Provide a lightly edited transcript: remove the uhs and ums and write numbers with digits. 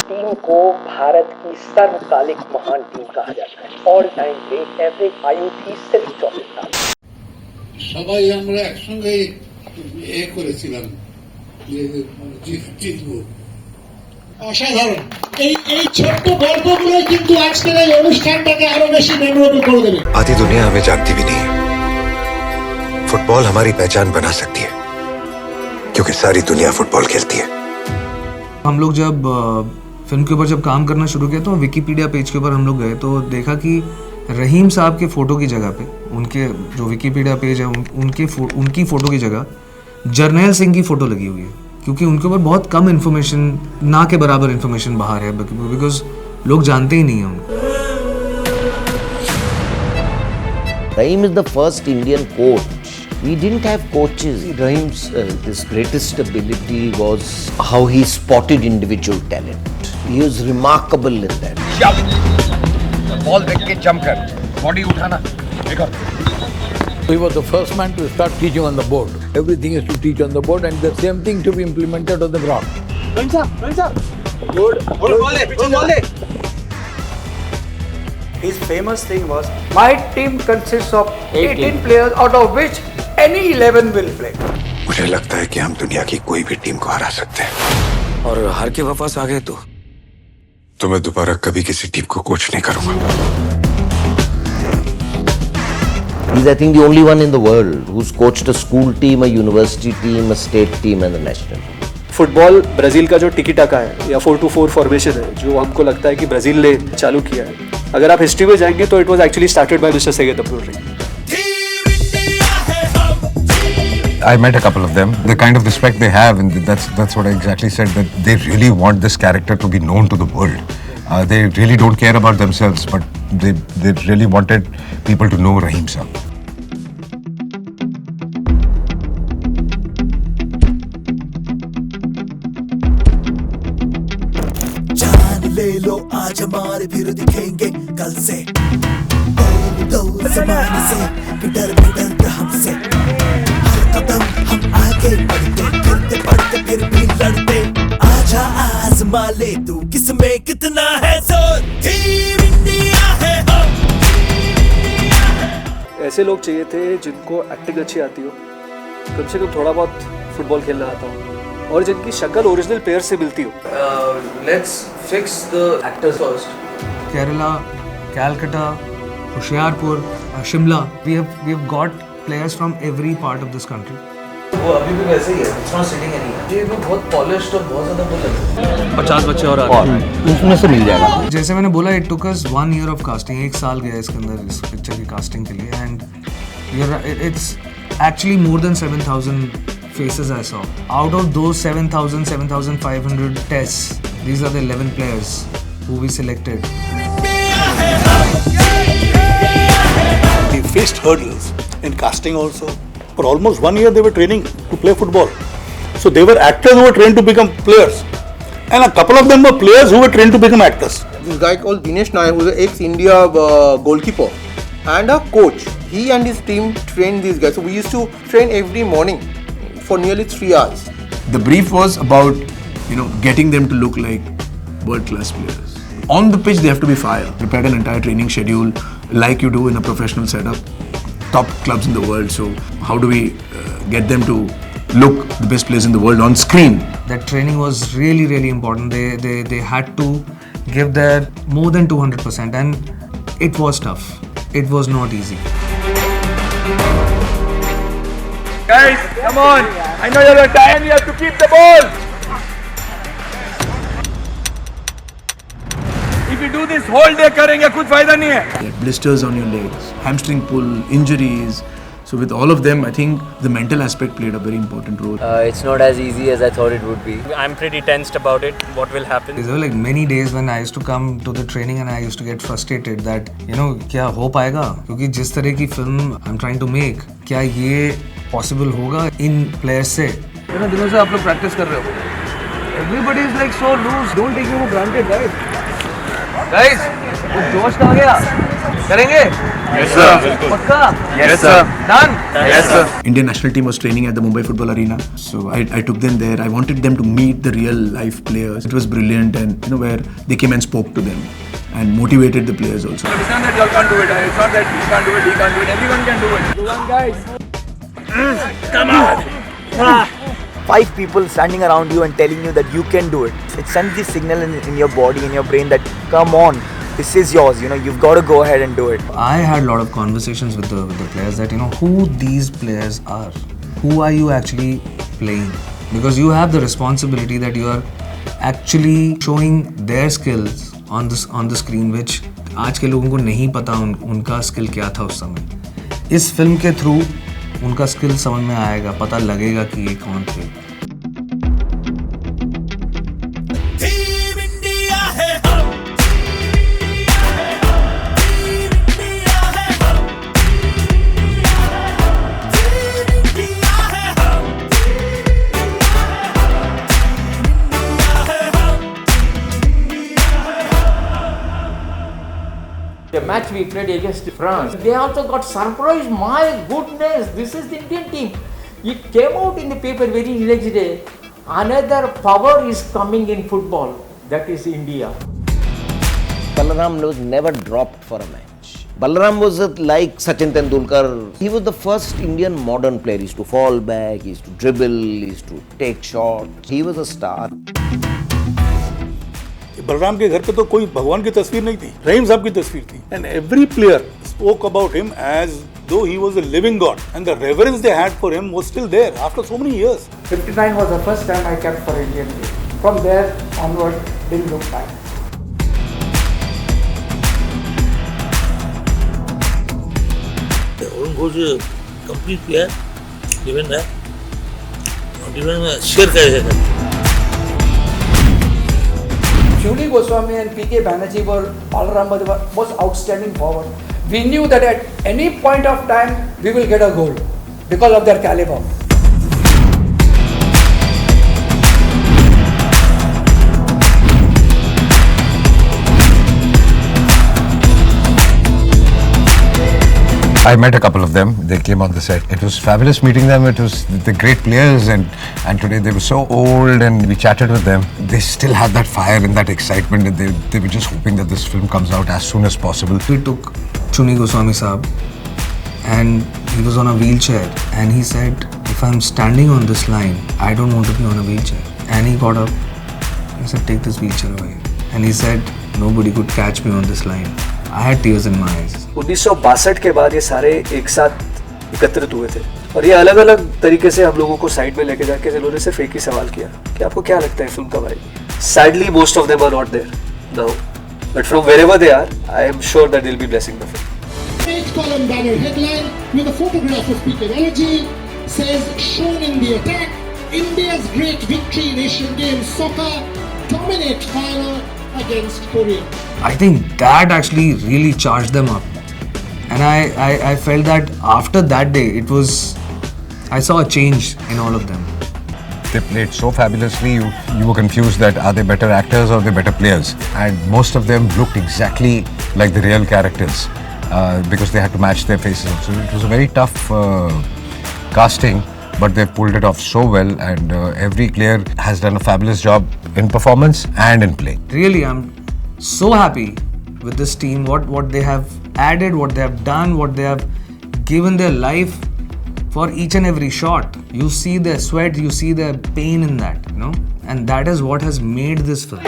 Team को भारत की सर्वकालिक महान टीम कहा जाता है। ऑल टाइम ग्रेट, एवरेज आयु थी सिर्फ 24 साल। সবাই আমরা একসঙ্গে করেছিলাম যে জিতবো। অসাধারণ এই ছোট্ট গল্পগুলো কিন্তু আজকের এই অনুষ্ঠানটাকে আরো বেশি মেমোরেবল করে দেবে। आधी दुनिया हमें जानती भी नहीं है। फुटबॉल हमारी पहचान बना सकती है क्योंकि सारी दुनिया फुटबॉल खेलती है। हम लोग जब फिल्म के ऊपर जब काम करना शुरू किया तो विकिपीडिया पेज के ऊपर हम लोग गए तो देखा कि रहीम साहब के फ़ोटो की जगह पे, उनके जो विकिपीडिया पेज है उनकी फ़ोटो की जगह जर्नैल सिंह की फ़ोटो लगी हुई है, क्योंकि उनके ऊपर बहुत कम इन्फॉर्मेशन, ना के बराबर इन्फॉर्मेशन बाहर है, बिकॉज लोग जानते ही नहीं हैं उनको। Rahim is the first Indian coach. We didn't have coaches. Rahim's his greatest ability was how he spotted individual talent. He was remarkable in that. Ball देख के जंप कर, बॉडी उठाना, देखो। He was the first man to start teaching on the board. Everything is to teach on the board and the same thing to be implemented on the ground. Good. His famous thing was, my team consists of 18 players out of which any 11 will play. मुझे लगता है कि हम दुनिया की कोई भी team को हरा सकते हैं, और हार के वापस आ गए तो मैं दोबारा कभी किसी टीम को कोच नहीं करूंगा। He's, I think, the only one in the world who's coached a school team, a university team, a state team and a national team. Football Brazil का जो टिकी टाका है या 4-2-4 फॉर्मेशन है, जो हमको लगता है कि ब्राजील ने चालू किया है, अगर आप हिस्ट्री में जाएंगे तो it was actually started by mister Sege Tapruri. I met a couple of them. The kind of respect they have, and that's what I exactly said, that they really want this character to be known to the world. They really don't care about themselves, but they really wanted people to know Rahim Saab. जान ले लो आज हमारे फिर दिखेंगे कल से, दो ज़माने से कि डरते हमसे, हर कदम हम आगे बढ़ते गिरते पड़ते फिर भी लड़ते, आजा आज़मा ले तू किसमें कितना है जोर, टीम इंडिया है हम। ऐसे लोग चाहिए थे जिनको एक्टिंग अच्छी आती हो, कम से कम थोड़ा बहुत फुटबॉल खेलना आता हो, और जिनकी शक्ल ओरिजिनल प्लेयर से मिलती हो। Let's fix the actors first. Kerala, Calcutta, Hoshiarpur, Shimla. We have got players from every part of this country. वो अभी भी वैसे ही है, it's not sitting anywhere. ये भी बहुत polished और बहुत ज़्यादा वो लगता है। 50 बच्चे और आते हैं, उसमें से मिल जाएगा। जैसे मैंने बोला, it took us 1 year of casting. 1 साल गया इसके अंदर इस पिक्चर की कास्टिंग के लिए, and it's actually more than 7,000 faces I saw. Out of those 7,500 tests, these are the 11 players who we selected. They faced hurdles in casting also. For almost 1 year they were training to play football. So they were actors who were trained to become players. And a couple of them were players who were trained to become actors. This guy called Dinesh Nair, who is an ex-India goalkeeper and a coach. He and his team trained these guys. So we used to train every morning for nearly 3 hours. The brief was about, getting them to look like world-class players. On the pitch, they have to be fire. Prepare an entire training schedule like you do in a professional setup. Top clubs in the world. So how do we get them to look the best players in the world on screen? That training was really, really important. They had to give their more than 200%, and it was tough. It was not easy. Guys, come on! I know you're tired. You have to keep the ball. If you do this whole day, करेंगे कुछ फायदा नहीं है. You had blisters on your legs, hamstring pull, injuries. So with all of them, I think the mental aspect played a very important role. It's not as easy as I thought it would be. I'm pretty tensed about it. What will happen? There were like many days when I used to come to the training and I used to get frustrated that क्या हो पाएगा, क्योंकि जिस तरह की film I'm trying to make, क्या ये possible होगा इन players से? इतने दिनों से आप लोग प्रैक्टिस कर रहे हो. Everybody is like so loose. Don't take it for granted, guys. Guys, वो जोश कहाँ गया? करेंगे? Yes, sir. पक्का? Yes, sir. Done? Yes, sir. Indian national team was training at the Mumbai Football Arena, so I took them there. I wanted them to meet the real life players. It was brilliant, and where they came and spoke to them and motivated the players also. It's not that y'all can't do it. It's not that he can't do it, he can't do it. Everyone can do it. Go on, guys. Come on. 5 people standing around you and telling you that you can do it. It sends the signal in your body, in your brain that come on, this is yours, you've got to go ahead and do it. I had a lot of conversations with the players that, who these players are. Who are you actually playing? Because you have the responsibility that you are actually showing their skills on the screen, which आज के लोगों को नहीं पता उनका skill क्या था उस समय. इस फिल्म के थ्रू उनका स्किल समझ में आएगा, पता लगेगा कि ये कौन थे. The match we played against France, they also got surprised. My goodness, this is the Indian team. It came out in the paper very next day. Another power is coming in football. That is India. Balaram was never dropped for a match. Balaram was like Sachin Tendulkar. He was the first Indian modern player. He used to fall back, he used to dribble, he used to take shots. He was a star. Balram के घर पे तो कोई भगवान की तस्वीर नहीं थी, रहीम साहब की तस्वीर थी. And every player spoke about him as though he was a living god, and the reverence they had for him was still there after so many years. 59 was the first time I kept for Indian team. From there onward, didn't look back. Arun Ghosh is a complete player, even that, not even a share करेगा. Chuni Goswami and P.K. Banerjee were Balaram was outstanding forward. We knew that at any point of time we will get a goal because of their caliber. I met a couple of them. They came on the set. It was fabulous meeting them. It was the great players, and today they were so old, and we chatted with them. They still had that fire and that excitement, and they were just hoping that this film comes out as soon as possible. We took Chuni Goswami Saab, and he was on a wheelchair, and he said, if I'm standing on this line, I don't want to be on a wheelchair. And he got up, he said, take this wheelchair away. And he said, nobody could catch me on this line. I had tears in my eyes. 1962 के बाद ये सारे एक साथ एकत्रित हुए थे और ये अलग अलग तरीके से हम लोगों को साइड में लेके जाके जिन्होंने सिर्फ एक ही सवाल किया कि आपको क्या लगता है फिल्म कब आएगी. Sadly, most of them are not there now, but from wherever they are, I am sure that they'll be blessing the film. Page column banner headline with a photograph of Peter Energy says, shown in the attack, India's great victory in Asian Games soccer, dominate final against Korea. I think that actually really charged them up, and I felt that after that day I saw a change in all of them. They played so fabulously, you were confused that are they better actors or are they better players, and most of them looked exactly like the real characters because they had to match their faces. So it was a very tough casting, but they pulled it off so well, and every player has done a fabulous job in performance and in play. Really, I'm so happy with this team, what they have added, what they have done, what they have given their life for each and every shot. You see their sweat, you see their pain in that, and that is what has made this film.